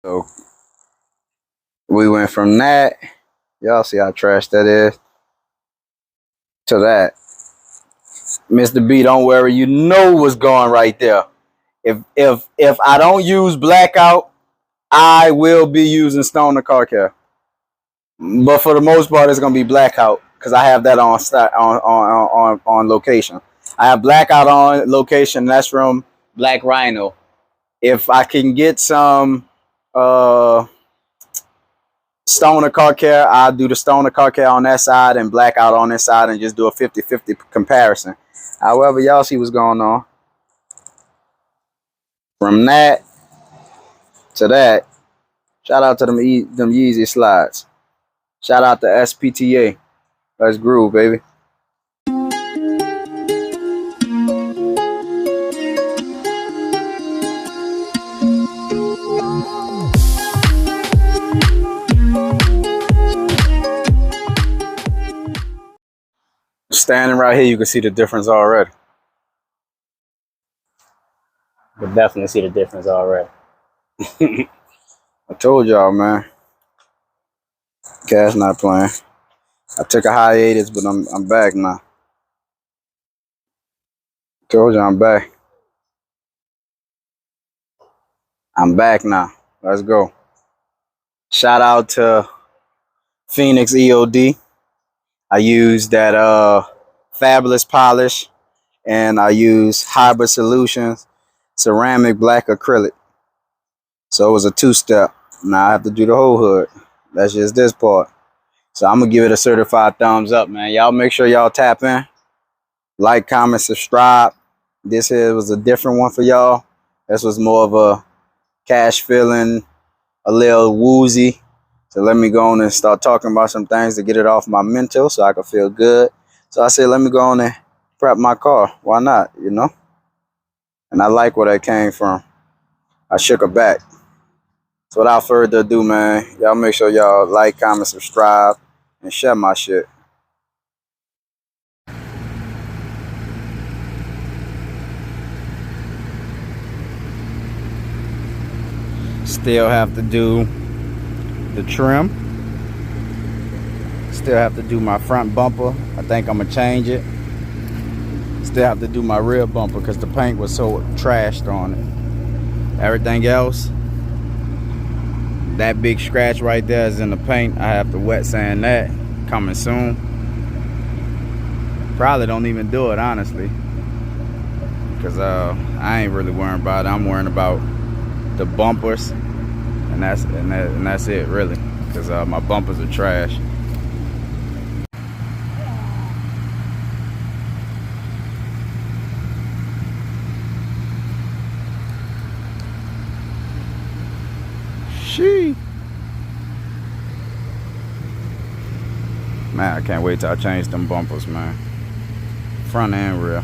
So we went from that, y'all see how trash that is, to that. Mr. B, don't worry, you know what's going right there. If I don't use blackout, I will be using Stoner Car Care. But for the most part, it's gonna be blackout because I have that on location. I have blackout on location. That's from Black Rhino. If I can get some Stoner Car Care, I'll do the Stoner Car Care on that side and blackout on this side and just do a 50-50 comparison. However, y'all see what's going on. From that to that, shout out to them Yeezy slides. Shout out to SPTA. Let's groove, baby. Standing right here, you can see the difference already. You definitely see the difference already. I told y'all, man. Cash not playing. I took a hiatus, but I'm back now. Told you I'm back. I'm back now. Let's go. Shout out to Phoenix EOD. I use that Fabulous polish, and I use Hybrid Solutions ceramic black acrylic. So it was a two-step. Now I have to do the whole hood. That's just this part. So I'm gonna give it a certified thumbs up, man. Y'all make sure y'all tap in, like, comment, subscribe. This here was a different one for y'all. This was more of a cash feeling, a little woozy. So let me go on and start talking about some things to get it off my mental so I can feel good. So I said, let me go on and prep my car. Why not, you know? And I like where that came from. I shook her back. So without further ado, man, y'all make sure y'all like, comment, subscribe, and share my shit. Still have to do the trim. Still have to do my front bumper. I think I'm gonna change it. Still have to do my rear bumper because the paint was so trashed on it. Everything else, that big scratch right there is in the paint. I have to wet sand that. Coming soon. Probably don't even do it, honestly, because I ain't really worrying about it. I'm worrying about the bumpers, and that's it, really, because my bumpers are trash. Man, I can't wait till I change them bumpers, man. Front and rear.